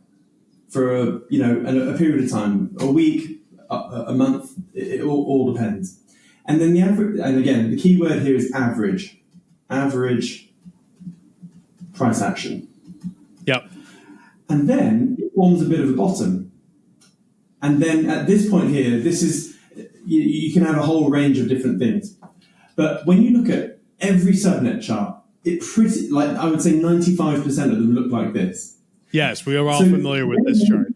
for a period of time, a week, a month. It all depends. And then the average, and again, the key word here is average price action. Yep. And then it forms a bit of a bottom. And then at this point here, this is, you can have a whole range of different things. But when you look at every subnet chart, I would say 95% of them look like this. Yes, we are all familiar with this chart.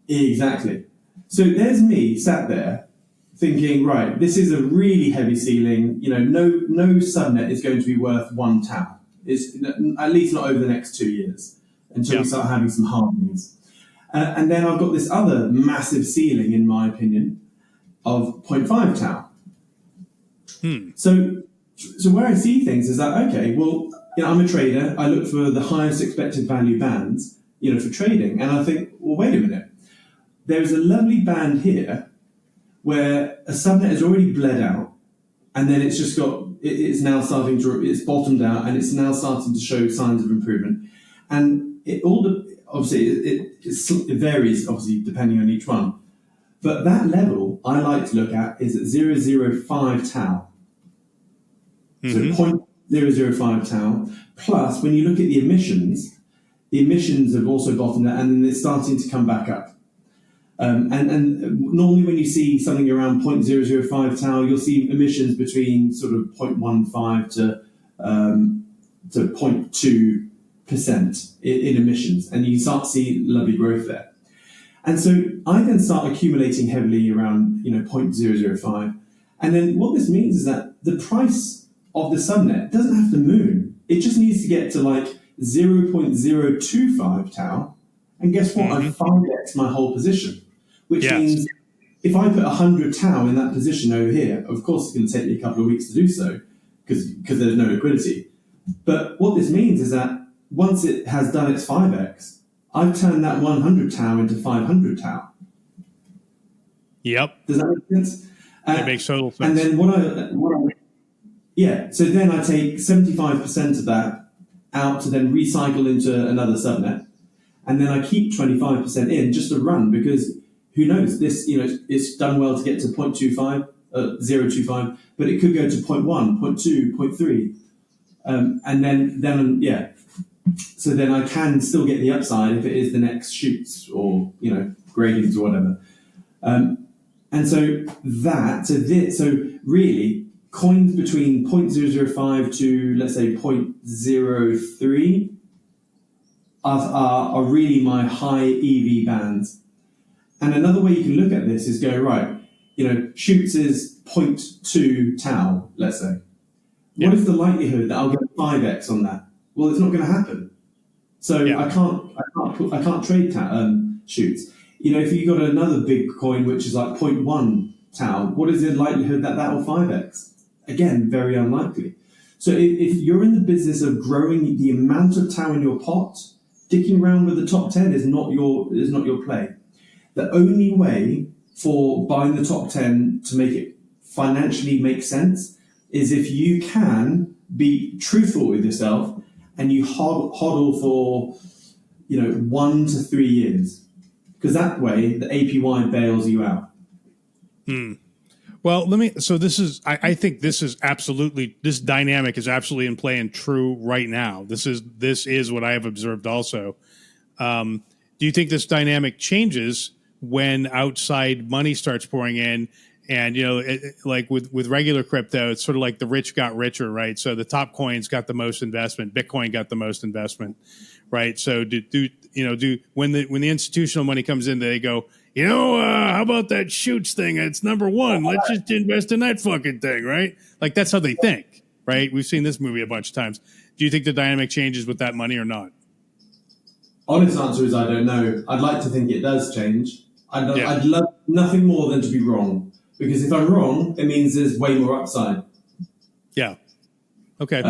Exactly. So there's me sat there thinking, right, this is a really heavy ceiling. No subnet is going to be worth one TAO. It's at least not over the next 2 years until we start having some hardenings. And then I've got this other massive ceiling, in my opinion, of 0.5 TAO. So where I see things is that, okay, well, I'm a trader. I look for the highest expected value bands, for trading. And I think, well, wait a minute. There's a lovely band here where a subnet has already bled out, and then it's just it's now starting it's bottomed out, and it's now starting to show signs of improvement. And it varies, obviously, depending on each one. But that level I like to look at is at 0.005 TAO. So 0.005 TAO. Plus, when you look at the emissions have also bottomed out, and then they're starting to come back up. And normally when you see something around 0.005 TAO, you'll see emissions between sort of 0.15 to 0.2% in emissions, and you start to see lovely growth there. And so I then start accumulating heavily around 0.005, and then what this means is that the price of the subnet doesn't have to moon; it just needs to get to 0.025 TAO, and guess what? I've 5x my whole position. Which means if I put 100 TAO in that position over here, of course it's going to take me a couple of weeks to do so because there's no liquidity. But what this means is that once it has done its 5x, I've turned that 100 TAO into 500 TAO. Yep. Does that make sense? It makes total sense. And then so then I take 75% of that out to then recycle into another subnet. And then I keep 25% in just to run because who knows, this, it's done well to get to 0.25, 0.25, but it could go to 0.1, 0.2, 0.3. And then, so then I can still get the upside if it is the next shoots or, gradings or whatever. And so really coins between 0.005 to, let's say, 0.03 are really my high EV bands. And another way you can look at this is go, right, shoots is 0.2 tau, let's say. Yeah. What is the likelihood that I'll get 5x on that? Well, it's not going to happen. So I can't trade shoots. If you got another big coin which is like 0.1 tau, what is the likelihood that will 5x? Again, very unlikely. So if you're in the business of growing the amount of tau in your pot, dicking around with the top 10 is not your play. The only way for buying the top 10 to make it financially make sense is if you can be truthful with yourself and you hodl for 1 to 3 years, because that way the APY bails you out. Well, so this is, I think this dynamic is absolutely in play and true right now. This is what I have observed also. Do you think this dynamic changes when outside money starts pouring in? And, like with regular crypto, it's sort of like the rich got richer, right? So the top coins got the most investment. Bitcoin got the most investment, right? So when the institutional money comes in, they go, how about that shoots thing? It's number one. Let's just invest in that fucking thing, right? Like that's how they think, right? We've seen this movie a bunch of times. Do you think the dynamic changes with that money or not? Honest answer is I don't know. I'd like to think it does change. I'd love nothing more than to be wrong. Because if I'm wrong, it means there's way more upside. Yeah. Okay.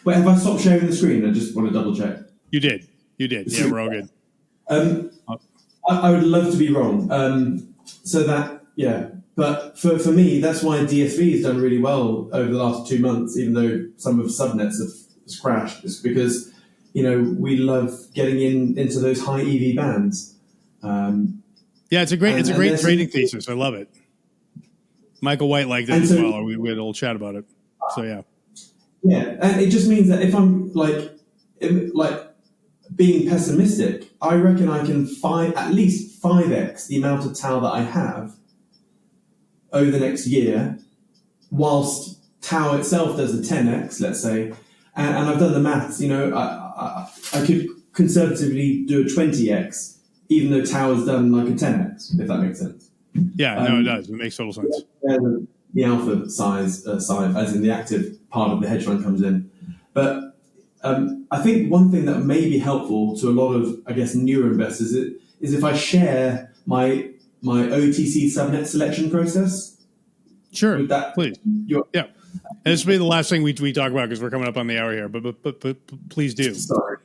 But have I stopped sharing the screen? I just want to double check. You did. Yeah, we're all good. I would love to be wrong. But for me, that's why DSV has done really well over the last 2 months, even though some of Subnets have crashed. It's because, we love getting into those high EV bands. It's a great trading thesis. I love it. Michael White liked it as well. We had a little chat about it. So yeah. Yeah, and it just means that if I'm being pessimistic, I reckon I can at least 5x the amount of tau that I have over the next year, whilst tau itself does a 10x, let's say, and I've done the maths. I could conservatively do a 20x, even though tau has done like a 10x, if that makes sense. Yeah, no, it does. It makes total sense. The alpha size, as in the active part of the hedge fund comes in. But I think one thing that may be helpful to a lot of, I guess, newer investors is if I share my OTC subnet selection process. Sure, with that, please. Yeah. And this will be the last thing we talk about because we're coming up on the hour here, but please do. Sorry.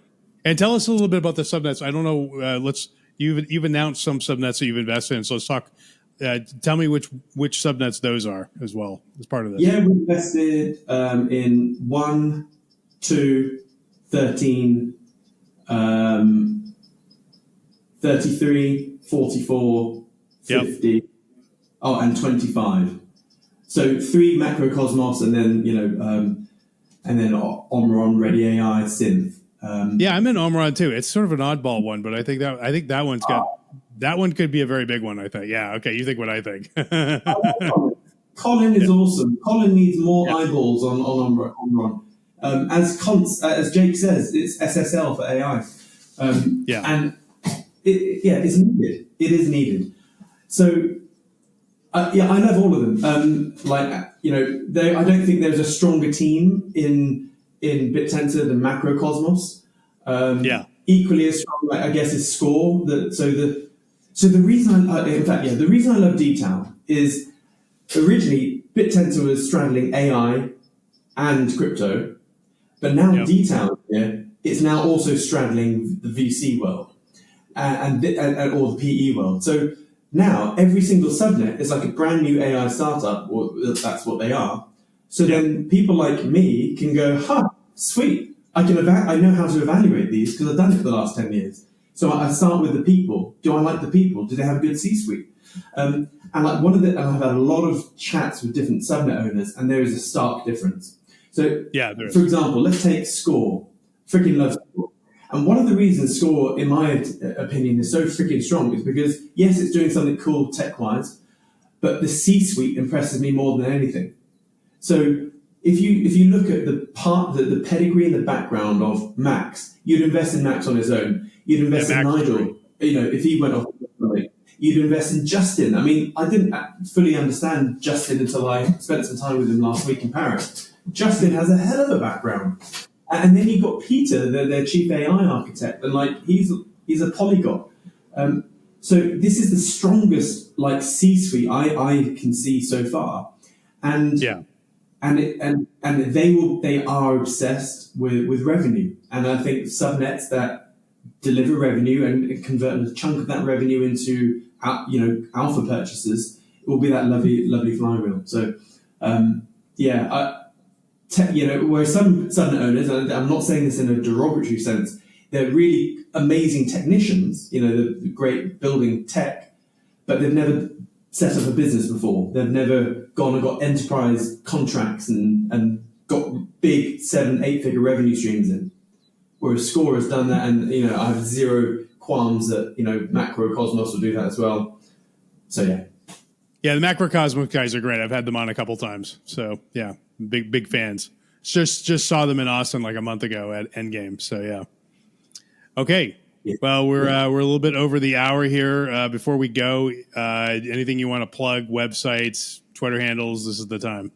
And tell us a little bit about the subnets. I don't know. You've announced some subnets that you've invested in, so let's talk. Tell me which subnets those are as well as part of this. Yeah, we invested in 1, 2, 13, 33, 44, 50, and 25. So 3 macrocosmos, and then Omron, Ready AI, Synth. I'm in Omron too. It's sort of an oddball one, but I think that one's got. That one could be a very big one, I think. Yeah, okay, you think what I think. Colin is awesome. Colin needs more eyeballs on Omron. As Jake says, it's SSL for AI. And it's needed. It is needed. So, I love all of them. I don't think there's a stronger team in BitTensor than Macrocosmos. Equally as strong, I guess, is Score. So the reason the reason I love DTAO is originally BitTensor was straddling AI and crypto, but now DTAO it's now also straddling the VC world and or the PE world. So now every single subnet is like a brand new AI startup, or that's what they are. So then people like me can go, sweet, I know how to evaluate these because I've done it for the last 10 years. So I start with the people. Do I like the people? Do they have a good C-suite? And I've had a lot of chats with different subnet owners, and there is a stark difference. So, for example, let's take Score. Freaking love Score. And one of the reasons Score, in my opinion, is so freaking strong is because, yes, it's doing something cool tech-wise, but the C-suite impresses me more than anything. So if you look at the pedigree and the background of Max, you'd invest in Max on his own. You'd invest in Nigel. If he went off, you'd invest in Justin. I mean, I didn't fully understand Justin until I spent some time with him last week in Paris. Justin has a hell of a background. And then you've got Peter, their chief AI architect, and he's a polyglot. So this is the strongest C-suite I can see so far, and they are obsessed with revenue, and I think subnets that deliver revenue and convert a chunk of that revenue into alpha purchases will be that lovely flywheel. So whereas some subnet owners, and I'm not saying this in a derogatory sense, they're really amazing technicians, the great building tech, but they've never set up a business before. They've never gone and got enterprise contracts and got big 7-8 figure revenue streams in. Whereas Score has done that, and I have zero qualms that Macrocosmos will do that as well. So yeah, the Macrocosmos guys are great. I've had them on a couple times, so yeah, big fans. Just saw them in Austin like a month ago at Endgame. So yeah. Okay. Well, we're a little bit over the hour here. Before we go, anything you want to plug? Websites, Twitter handles? This is the time.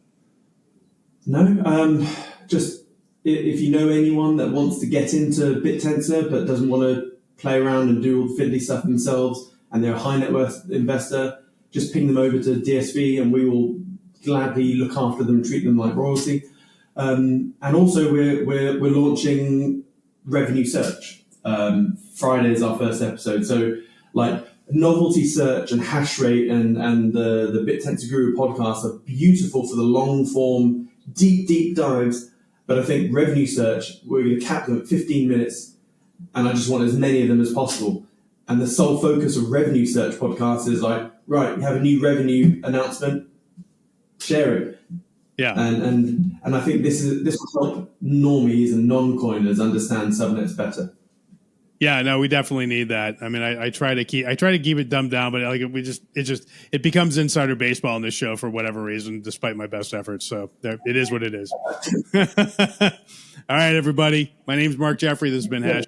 No, just if you know anyone that wants to get into BitTensor but doesn't want to play around and do all the fiddly stuff themselves, and they're a high net worth investor, just ping them over to DSV, and we will gladly look after them and treat them like royalty. And also, we're launching Revenue Search. Friday is our first episode, so novelty search and hash rate and the BitTensor Guru podcast are beautiful for the long form, deep dives. But I think Revenue Search, we're going to cap them at 15 minutes, and I just want as many of them as possible. And the sole focus of Revenue Search podcast is right, you have a new revenue announcement, share it. Yeah. And I think this will help normies and non-coiners understand subnets better. Yeah, no, we definitely need that. I mean, I try to keep it dumbed down, but it becomes insider baseball on this show for whatever reason, despite my best efforts. So it is what it is. All right, everybody. My name's Mark Jeffrey. This has been Hedge.